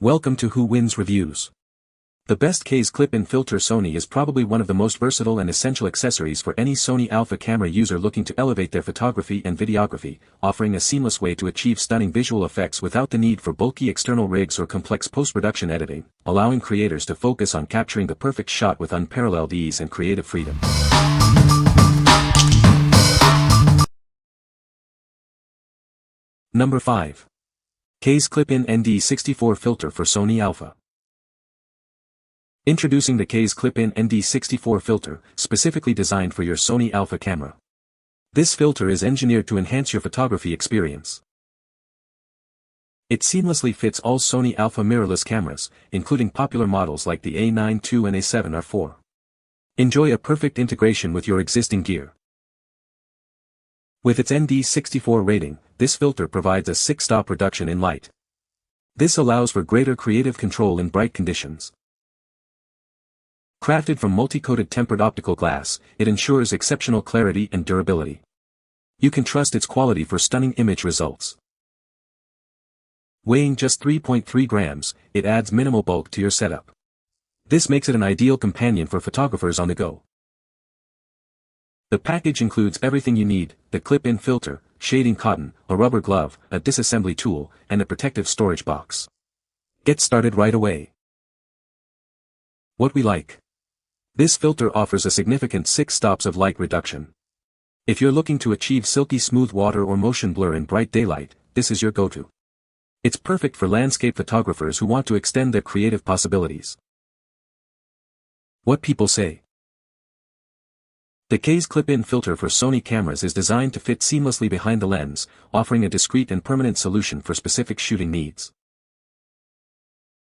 Welcome to Who Wins Reviews. The best Kase clip-in filter. Sony is probably one of the most versatile and essential accessories for any Sony Alpha camera user looking to elevate their photography and videography, offering a seamless way to achieve stunning visual effects without the need for bulky external rigs or complex post-production editing, allowing creators to focus on capturing the perfect shot with unparalleled ease and creative freedom. Number 5. Kase Clip-In ND64 Filter for Sony Alpha. Introducing the Kase Clip-In ND64 filter, specifically designed for your Sony Alpha camera. This filter is engineered to enhance your photography experience. It seamlessly fits all Sony Alpha mirrorless cameras, including popular models like the A9 II and A7 R4. Enjoy a perfect integration with your existing gear. With its ND64 rating, this filter provides a 6-stop reduction in light. This allows for greater creative control in bright conditions. Crafted from multi-coated tempered optical glass, it ensures exceptional clarity and durability. You can trust its quality for stunning image results. Weighing just 3.3 grams, it adds minimal bulk to your setup. This makes it an ideal companion for photographers on the go. The package includes everything you need: the clip-in filter, shading cotton, a rubber glove, a disassembly tool, and a protective storage box. Get started right away. What we like. This filter offers a significant 6 stops of light reduction. If you're looking to achieve silky smooth water or motion blur in bright daylight, this is your go-to. It's perfect for landscape photographers who want to extend their creative possibilities. What people say. The Kase clip-in filter for Sony cameras is designed to fit seamlessly behind the lens, offering a discreet and permanent solution for specific shooting needs.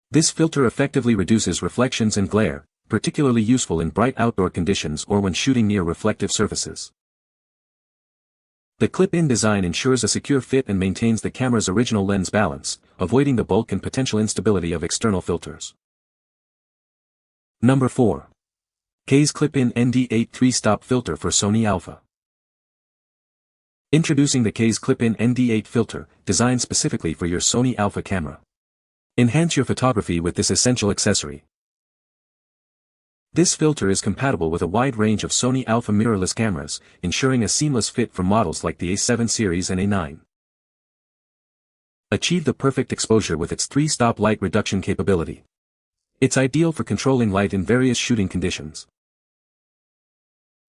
This filter effectively reduces reflections and glare, particularly useful in bright outdoor conditions or when shooting near reflective surfaces. The clip-in design ensures a secure fit and maintains the camera's original lens balance, avoiding the bulk and potential instability of external filters. Number 4. Kase Clip-In ND8 3-Stop Filter for Sony Alpha. Introducing the Kase Clip-In ND8 filter, designed specifically for your Sony Alpha camera. Enhance your photography with this essential accessory. This filter is compatible with a wide range of Sony Alpha mirrorless cameras, ensuring a seamless fit for models like the A7 series and A9. Achieve the perfect exposure with its 3-stop light reduction capability. It's ideal for controlling light in various shooting conditions.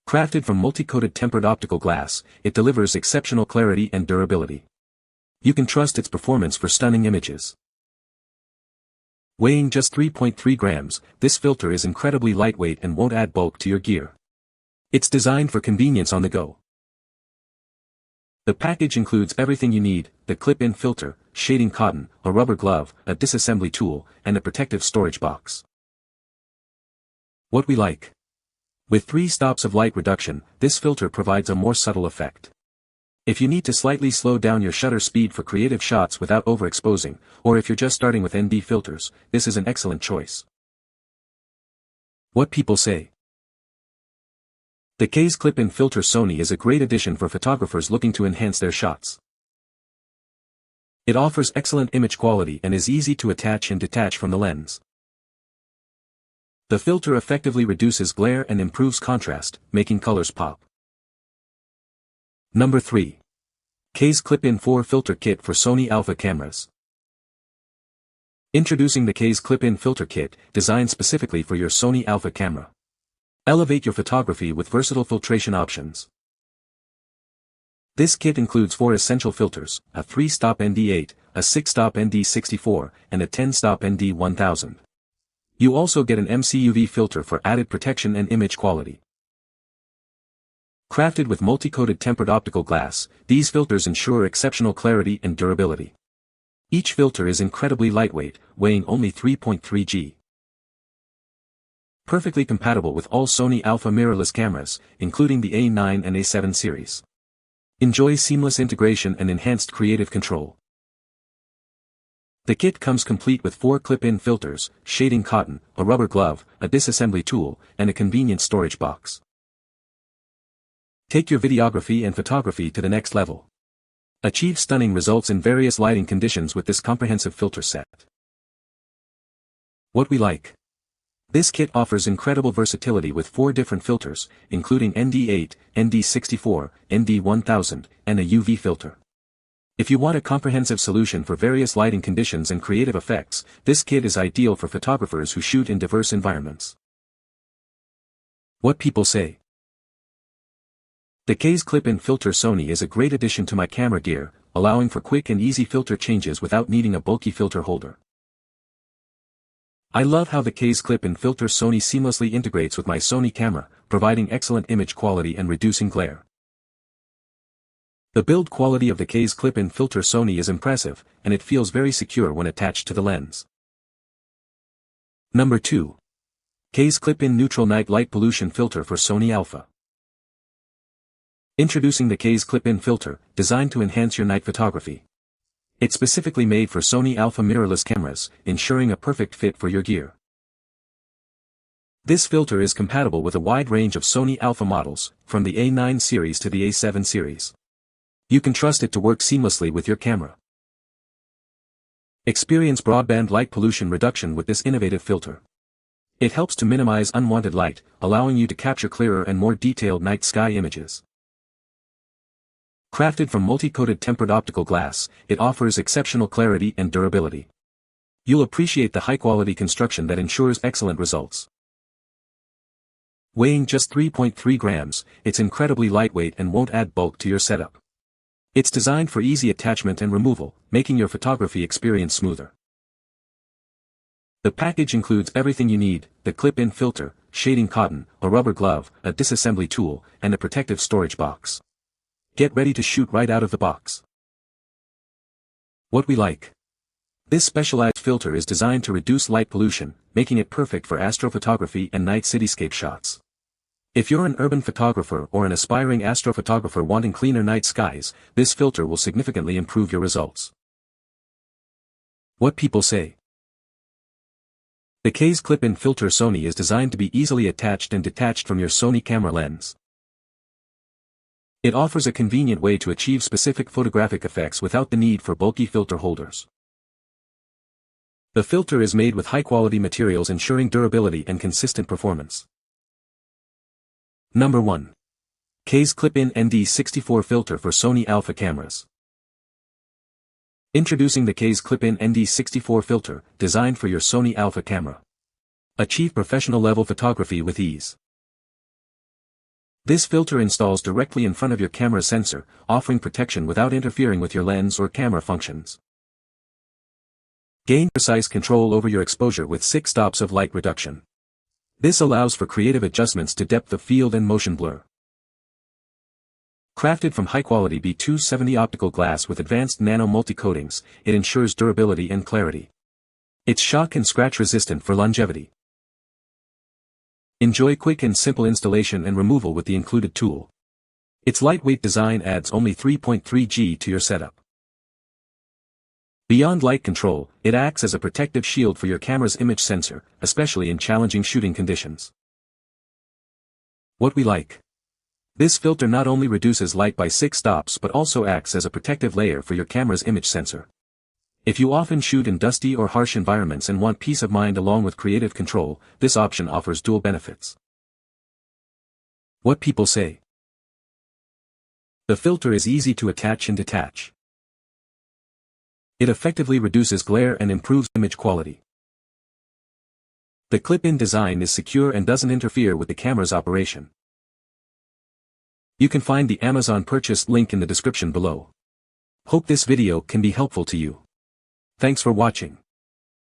Crafted from multi-coated tempered optical glass, it delivers exceptional clarity and durability. You can trust its performance for stunning images. Weighing just 3.3 grams, this filter is incredibly lightweight and won't add bulk to your gear. It's designed for convenience on the go. The package includes everything you need: the clip-in filter, shading cotton, a rubber glove, a disassembly tool, and a protective storage box. What we like. With 3 stops of light reduction, this filter provides a more subtle effect. If you need to slightly slow down your shutter speed for creative shots without overexposing, or if you're just starting with ND filters, this is an excellent choice. What people say. The Kase Clip-In filter. Sony is a great addition for photographers looking to enhance their shots. It offers excellent image quality and is easy to attach and detach from the lens. The filter effectively reduces glare and improves contrast, making colors pop. Number 3. Kase Clip-In 4 Filter Kit for Sony Alpha cameras. Introducing the Kase Clip-In Filter Kit, designed specifically for your Sony Alpha camera. Elevate your photography with versatile filtration options. This kit includes 4 essential filters: a 3-stop ND8, a 6-stop ND64, and a 10-stop ND1000. You also get an MCUV filter for added protection and image quality. Crafted with multi-coated tempered optical glass, these filters ensure exceptional clarity and durability. Each filter is incredibly lightweight, weighing only 3.3 g. Perfectly compatible with all Sony Alpha mirrorless cameras, including the A9 and A7 series. Enjoy seamless integration and enhanced creative control. The kit comes complete with 4 clip-in filters, shading cotton, a rubber glove, a disassembly tool, and a convenient storage box. Take your videography and photography to the next level. Achieve stunning results in various lighting conditions with this comprehensive filter set. What we like. This kit offers incredible versatility with 4 different filters, including ND8, ND64, ND1000, and a UV filter. If you want a comprehensive solution for various lighting conditions and creative effects, this kit is ideal for photographers who shoot in diverse environments. What people say. The Kase clip-in filter Sony is a great addition to my camera gear, allowing for quick and easy filter changes without needing a bulky filter holder. I love how the Kase clip-in filter Sony seamlessly integrates with my Sony camera, providing excellent image quality and reducing glare. The build quality of the Kase clip-in filter Sony is impressive, and it feels very secure when attached to the lens. Number 2. Kase clip-in neutral night light pollution filter for Sony Alpha. Introducing the Kase clip-in filter, designed to enhance your night photography. It's specifically made for Sony Alpha mirrorless cameras, ensuring a perfect fit for your gear. This filter is compatible with a wide range of Sony Alpha models, from the A9 series to the A7 series. You can trust it to work seamlessly with your camera. Experience broadband light pollution reduction with this innovative filter. It helps to minimize unwanted light, allowing you to capture clearer and more detailed night sky images. Crafted from multi-coated tempered optical glass, it offers exceptional clarity and durability. You'll appreciate the high-quality construction that ensures excellent results. Weighing just 3.3 grams, it's incredibly lightweight and won't add bulk to your setup. It's designed for easy attachment and removal, making your photography experience smoother. The package includes everything you need: the clip-in filter, shading cotton, a rubber glove, a disassembly tool, and a protective storage box. Get ready to shoot right out of the box. What we like. This specialized filter is designed to reduce light pollution, making it perfect for astrophotography and night cityscape shots. If you're an urban photographer or an aspiring astrophotographer wanting cleaner night skies, this filter will significantly improve your results. What people say. The Kase clip-in filter Sony is designed to be easily attached and detached from your Sony camera lens. It offers a convenient way to achieve specific photographic effects without the need for bulky filter holders. The filter is made with high-quality materials ensuring durability and consistent performance. Number 1. Kase clip-in ND64 filter for Sony Alpha cameras. Introducing the Kase clip-in ND64 filter, designed for your Sony Alpha camera. Achieve professional-level photography with ease. This filter installs directly in front of your camera sensor, offering protection without interfering with your lens or camera functions. Gain precise control over your exposure with 6 stops of light reduction. This allows for creative adjustments to depth of field and motion blur. Crafted from high-quality B270 optical glass with advanced nano multi-coatings, it ensures durability and clarity. It's shock and scratch resistant for longevity. Enjoy quick and simple installation and removal with the included tool. Its lightweight design adds only 3.3 G to your setup. Beyond light control, it acts as a protective shield for your camera's image sensor, especially in challenging shooting conditions. What we like. This filter not only reduces light by 6 stops but also acts as a protective layer for your camera's image sensor. If you often shoot in dusty or harsh environments and want peace of mind along with creative control, this option offers dual benefits. What people say. The filter is easy to attach and detach. It effectively reduces glare and improves image quality. The clip-in design is secure and doesn't interfere with the camera's operation. You can find the Amazon purchase link in the description below. Hope this video can be helpful to you. Thanks for watching.